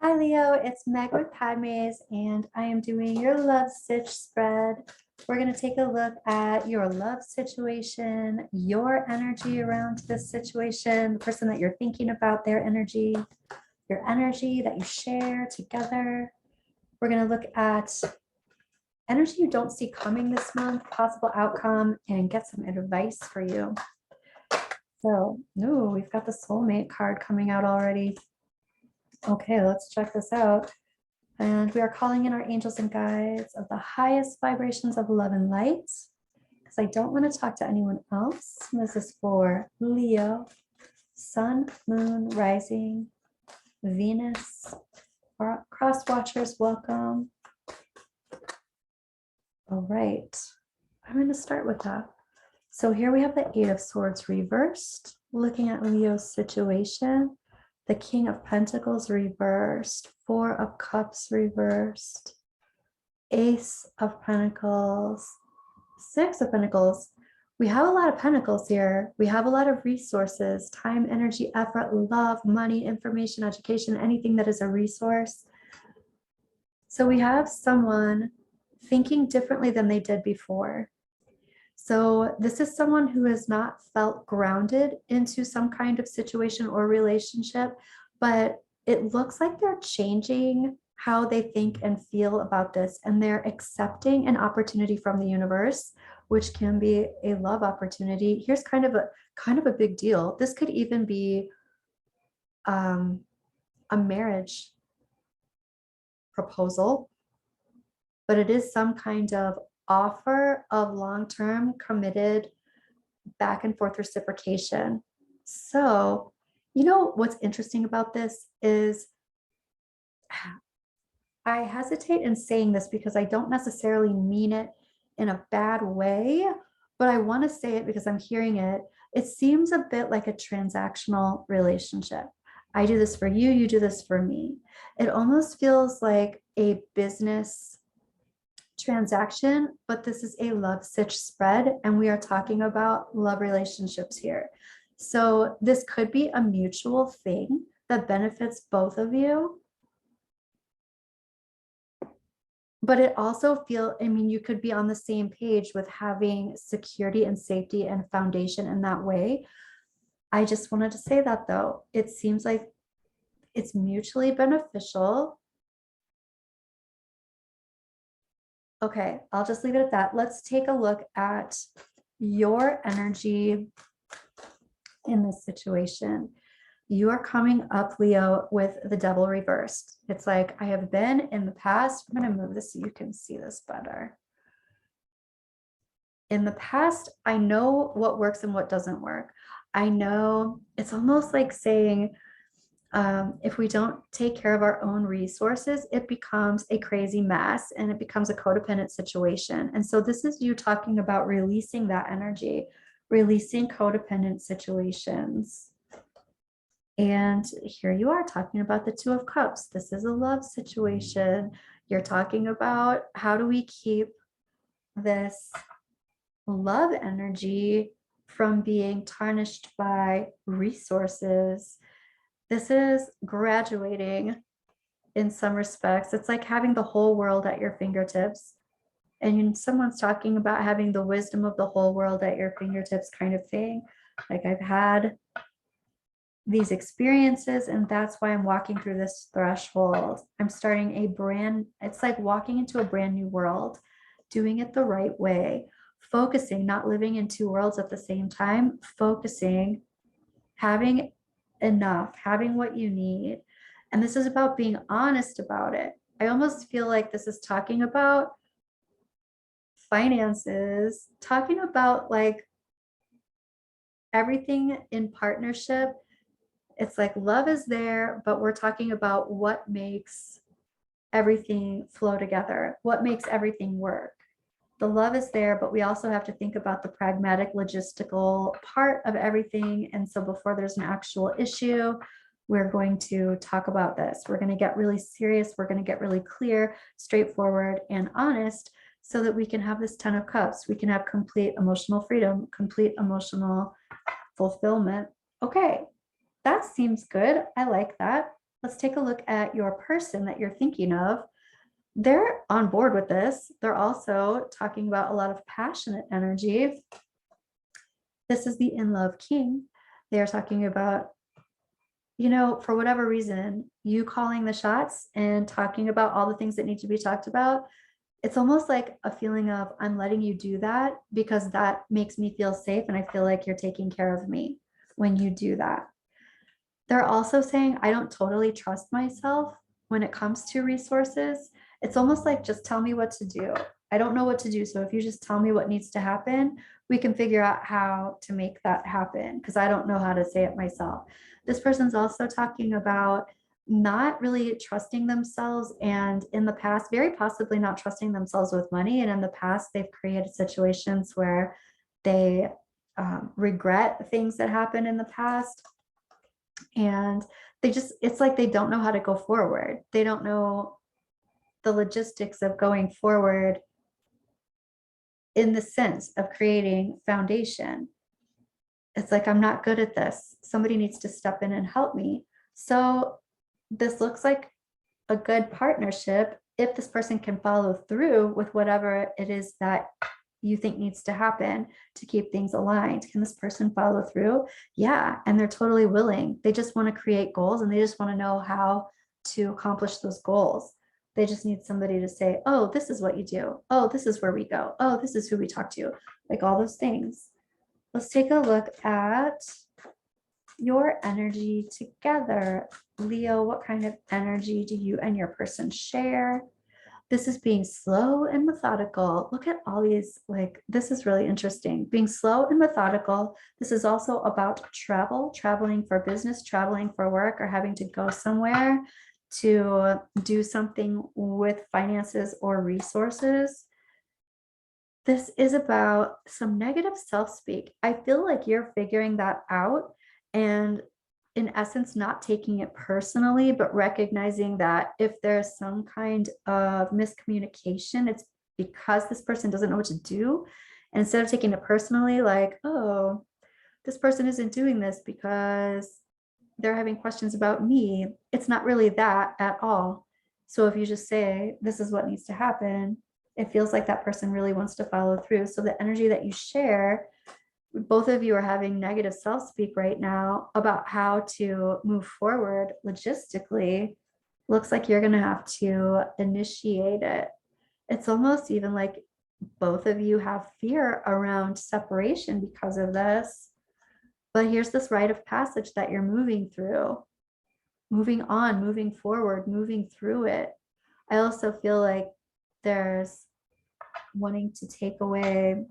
Hi Leo, it's Meg with Padmes, and I am doing your Love Sitch spread. We're going to take a look at your love situation, your energy around this situation, the person that you're thinking about, their energy, your energy that you share together. We're going to look at energy you don't see coming this month, possible outcome, and get some advice for you. So, no, we've got the soulmate card coming out already. Okay, let's check this out. And we are calling in our angels and guides of the highest vibrations of love and light, because I don't want to talk to anyone else. This is for Leo, Sun, Moon, Rising, Venus. Our cross watchers, welcome. All right, I'm going to start with that. So here we have the Eight of Swords reversed, looking at Leo's situation. The King of Pentacles reversed, Four of Cups reversed, Ace of Pentacles, Six of Pentacles. We have a lot of pentacles here. We have a lot of resources, time, energy, effort, love, money, information, education, anything that is a resource. So we have someone thinking differently than they did before. So this is someone who has not felt grounded into some kind of situation or relationship, but it looks like they're changing how they think and feel about this, and they're accepting an opportunity from the universe, which can be a love opportunity. Here's kind of a big deal. This could even be a marriage proposal, but it is some kind of offer of long-term committed back and forth reciprocation. So, you know, what's interesting about this is I hesitate in saying this because I don't necessarily mean it in a bad way, but I want to say it because I'm hearing it. It seems a bit like a transactional relationship. I do this for you, you do this for me. It almost feels like a business transaction, but this is a love sitch spread, and we are talking about love relationships here. So this could be a mutual thing that benefits both of you. But it also I mean, you could be on the same page with having security and safety and foundation in that way. I just wanted to say that though, it seems like it's mutually beneficial. Okay, I'll just leave it at that. Let's take a look at your energy in this situation. You are coming up, Leo, with the Devil reversed. It's like I have been in the past. I'm going to move this so you can see this better. In the past, I know what works and what doesn't work. I know it's almost like saying, if we don't take care of our own resources, it becomes a crazy mess and it becomes a codependent situation. And so this is you talking about releasing that energy, releasing codependent situations. And here you are talking about the Two of Cups. This is a love situation. You're talking about how do we keep this love energy from being tarnished by resources. This is graduating in some respects. It's like having the whole world at your fingertips. And someone's talking about having the wisdom of the whole world at your fingertips kind of thing. Like I've had these experiences, and that's why I'm walking through this threshold. I'm starting it's like walking into a brand new world, doing it the right way, focusing, not living in two worlds at the same time, focusing, having enough, having what you need. And this is about being honest about it. I almost feel like this is talking about finances, talking about like everything in partnership. It's like love is there, but we're talking about what makes everything flow together, what makes everything work. The love is there, but we also have to think about the pragmatic, logistical part of everything. And so before there's an actual issue, we're going to talk about this. We're going to get really serious. We're going to get really clear, straightforward, and honest so that we can have this 10 of Cups. We can have complete emotional freedom, complete emotional fulfillment. Okay, that seems good. I like that. let's take a look at your person that you're thinking of. They're on board with this. They're also talking about a lot of passionate energy. This is the in love king. They are talking about, for whatever reason, you calling the shots and talking about all the things that need to be talked about. It's almost like a feeling of, I'm letting you do that because that makes me feel safe. And I feel like you're taking care of me when you do that. They're also saying, I don't totally trust myself when it comes to resources. It's almost like, just tell me what to do. I don't know what to do. So if you just tell me what needs to happen, we can figure out how to make that happen, because I don't know how to say it myself. This person's also talking about not really trusting themselves, and in the past, very possibly not trusting themselves with money. And in the past, they've created situations where they regret things that happened in the past, and it's like they don't know how to go forward. They don't know the logistics of going forward in the sense of creating foundation. It's like, I'm not good at this. Somebody needs to step in and help me. So this looks like a good partnership if this person can follow through with whatever it is that you think needs to happen to keep things aligned. Can this person follow through? Yeah, and they're totally willing. They just want to create goals, and they just want to know how to accomplish those goals. They just need somebody to say, oh, this is what you do. Oh, this is where we go. Oh, this is who we talk to. Like all those things. Let's take a look at your energy together. Leo, what kind of energy do you and your person share? This is being slow and methodical. Look at all these, like, this is really interesting. Being slow and methodical. This is also about traveling for business, traveling for work, or having to go somewhere to do something with finances or resources. This is about some negative self-speak. I feel like you're figuring that out, and in essence, not taking it personally, but recognizing that if there's some kind of miscommunication, it's because this person doesn't know what to do. And instead of taking it personally, like, oh, this person isn't doing this because they're having questions about me, it's not really that at all. So if you just say, this is what needs to happen, it feels like that person really wants to follow through. So the energy that you share, both of you are having negative self-speak right now about how to move forward logistically. Looks like you're going to have to initiate it. It's almost even like both of you have fear around separation because of this. But here's this rite of passage that you're moving through, moving on, moving forward, moving through it. I also feel like there's wanting to take away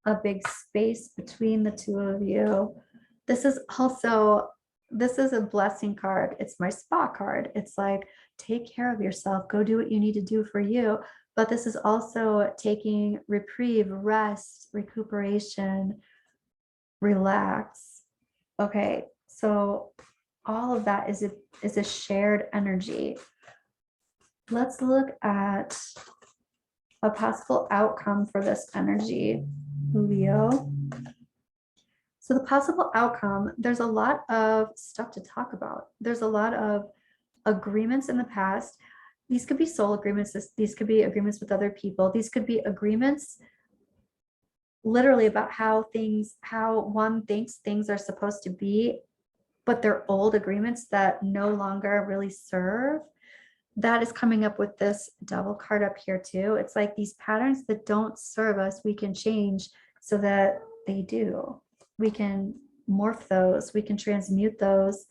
a big space between the two of you. This is a blessing card. It's my spa card. It's like, take care of yourself, go do what you need to do for you. But this is also taking reprieve, rest, recuperation, relax. Okay, so all of that is a shared energy. Let's look at a possible outcome for this energy, Leo. So the possible outcome, there's a lot of stuff to talk about. There's a lot of agreements in the past. These could be soul agreements. These could be agreements with other people. These could be agreements literally about how one thinks things are supposed to be, but they're old agreements that no longer really serve. That is coming up with this Devil card up here too. It's like these patterns that don't serve us, we can change so that they do. We can morph those, we can transmute those.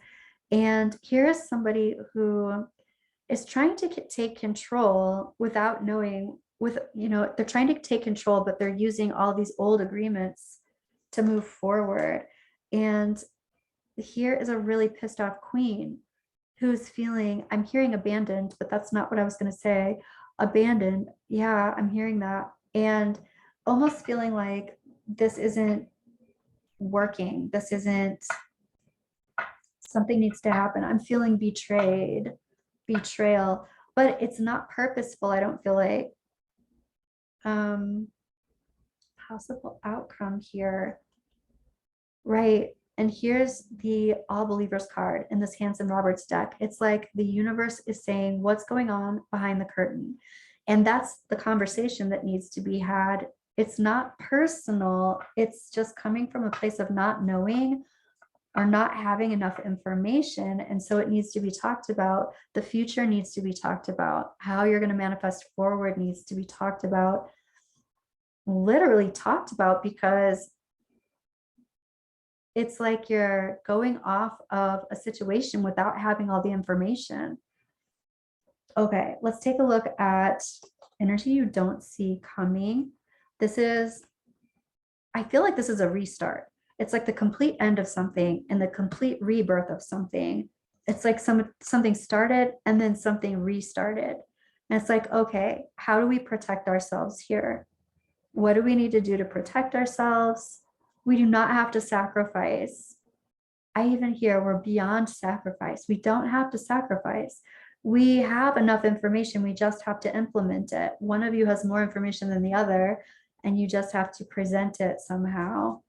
And here is somebody who is trying to take control without knowing, they're trying to take control, but they're using all these old agreements to move forward. And here is a really pissed off queen who's feeling, I'm hearing abandoned, but that's not what I was going to say. Abandoned. Yeah, I'm hearing that. And almost feeling like this isn't working. This isn't, something needs to happen. I'm feeling betrayal, but it's not purposeful. I don't feel like. Possible outcome here. Right. And here's the all believers card in this Hanson Roberts deck. It's like the universe is saying what's going on behind the curtain. And that's the conversation that needs to be had. It's not personal. It's just coming from a place of not knowing or not having enough information. And so it needs to be talked about. The future needs to be talked about. How you're going to manifest forward needs to be talked about, literally talked about, because it's like you're going off of a situation without having all the information. Okay, let's take a look at energy you don't see coming. This is, I feel like this is a restart. It's like the complete end of something and the complete rebirth of something. It's like something started and then something restarted. And it's like, okay, how do we protect ourselves here? What do we need to do to protect ourselves? We do not have to sacrifice. I even hear we're beyond sacrifice. We don't have to sacrifice. We have enough information. We just have to implement it. One of you has more information than the other, and you just have to present it somehow.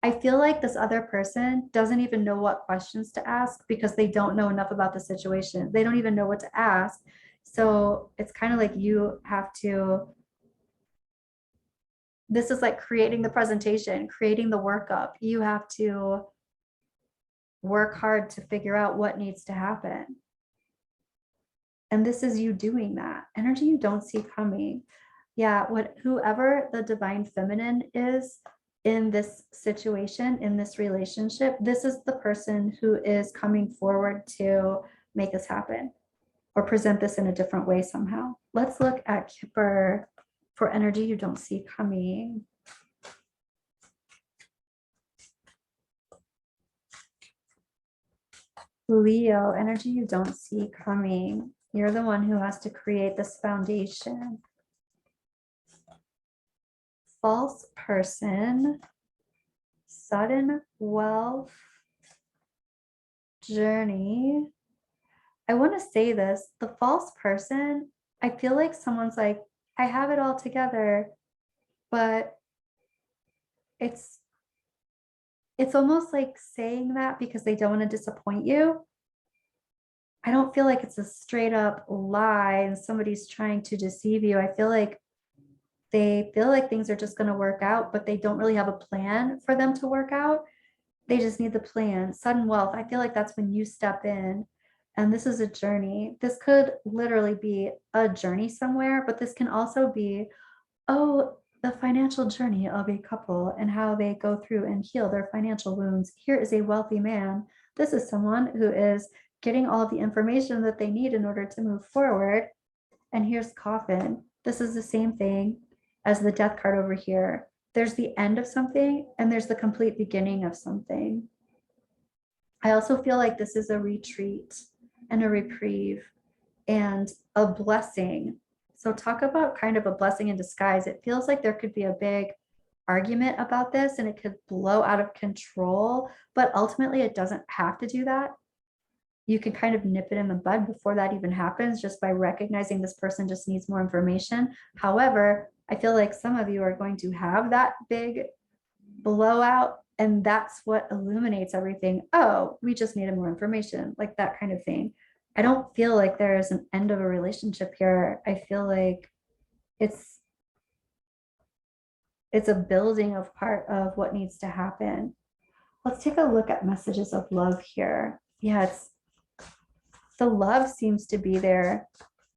I feel like this other person doesn't even know what questions to ask because they don't know enough about the situation. They don't even know what to ask. So it's kind of like you have to, this is like creating the presentation, creating the workup. You have to work hard to figure out what needs to happen. And this is you doing that. Energy you don't see coming. Yeah, whoever the divine feminine is in this situation, in this relationship, this is the person who is coming forward to make this happen or present this in a different way somehow. Let's look at Kipper for energy you don't see coming. Leo, energy you don't see coming. You're the one who has to create this foundation. False person, sudden wealth, journey. I want to say this, the false person, I feel like someone's like, I have it all together, but it's almost like saying that because they don't want to disappoint you. I don't feel like it's a straight up lie and somebody's trying to deceive you. I feel like they feel like things are just going to work out, but they don't really have a plan for them to work out. They just need the plan. Sudden wealth, I feel like that's when you step in. And this is a journey. This could literally be a journey somewhere, but this can also be, oh, the financial journey of a couple and how they go through and heal their financial wounds. Here is a wealthy man. This is someone who is getting all of the information that they need in order to move forward. And here's coffin. This is the same thing as the death card over here. There's the end of something and there's the complete beginning of something. I also feel like this is a retreat and a reprieve and a blessing. So talk about kind of a blessing in disguise. It feels like there could be a big argument about this and it could blow out of control, but ultimately it doesn't have to do that. You can kind of nip it in the bud before that even happens, just by recognizing this person just needs more information. However, I feel like some of you are going to have that big blowout, and that's what illuminates everything. Oh, we just needed more information, like that kind of thing. I don't feel like there is an end of a relationship here. I feel like it's a building of part of what needs to happen. Let's take a look at messages of love here. Yeah, it's the love seems to be there.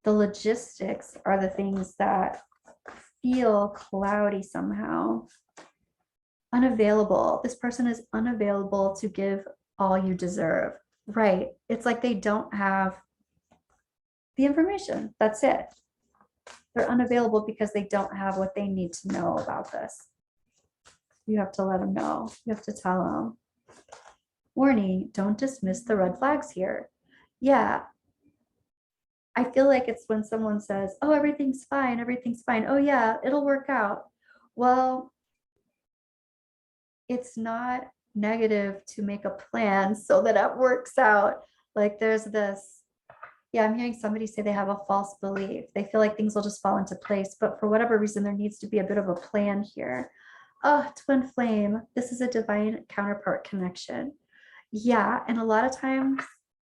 The logistics are the things that feel cloudy somehow. Unavailable. This person is unavailable to give all you deserve. Right. It's like they don't have the information. That's it. They're unavailable because they don't have what they need to know about this. You have to let them know. You have to tell them. Warning, don't dismiss the red flags here. Yeah. I feel like it's when someone says, oh, everything's fine. Everything's fine. Oh yeah, it'll work out. Well, it's not negative to make a plan so that it works out. Like there's this, yeah, I'm hearing somebody say they have a false belief. They feel like things will just fall into place, but for whatever reason, there needs to be a bit of a plan here. Oh, twin flame. This is a divine counterpart connection. Yeah. And a lot of times,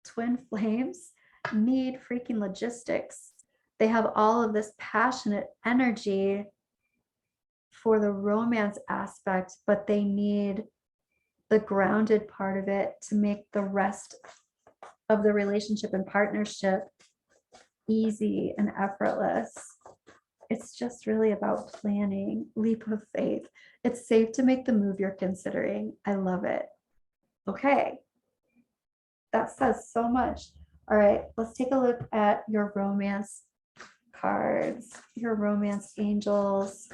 twin flames need freaking logistics. They have all of this passionate energy for the romance aspect, but they need the grounded part of it to make the rest of the relationship and partnership easy and effortless. It's just really about planning, leap of faith. It's safe to make the move you're considering. I love it. Okay. That says so much. All right, let's take a look at your romance cards, your romance angels.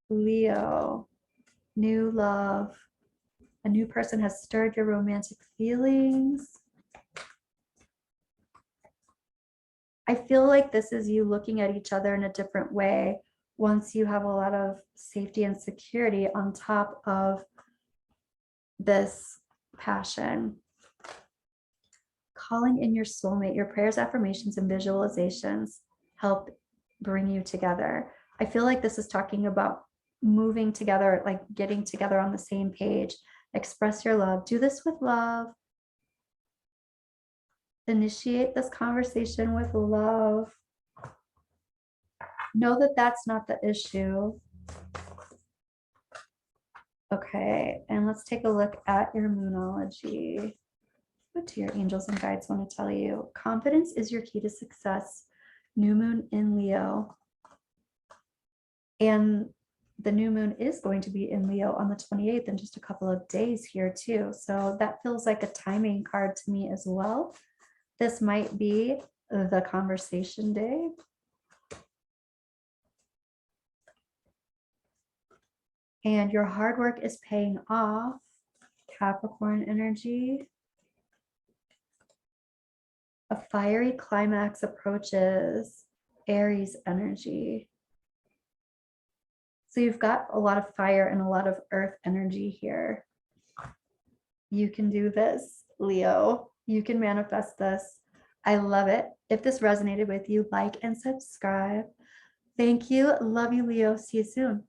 Leo, new love. A new person has stirred your romantic feelings. I feel like this is you looking at each other in a different way once you have a lot of safety and security on top of this passion. Calling in your soulmate, your prayers, affirmations, and visualizations help bring you together. I feel like this is talking about moving together, like getting together on the same page. Express your love. Do this with love. Initiate this conversation with love. Know that that's not the issue. Okay, and let's take a look at your moonology. What do your angels and guides want to tell you? Confidence is your key to success. New moon in Leo. And the new moon is going to be in Leo on the 28th in just a couple of days here too. So that feels like a timing card to me as well. This might be the conversation day. And your hard work is paying off. Capricorn energy. A fiery climax approaches. Aries energy. So you've got a lot of fire and a lot of earth energy here. You can do this, Leo. You can manifest this. I love it. If this resonated with you, like and subscribe. Thank you. Love you, Leo. See you soon.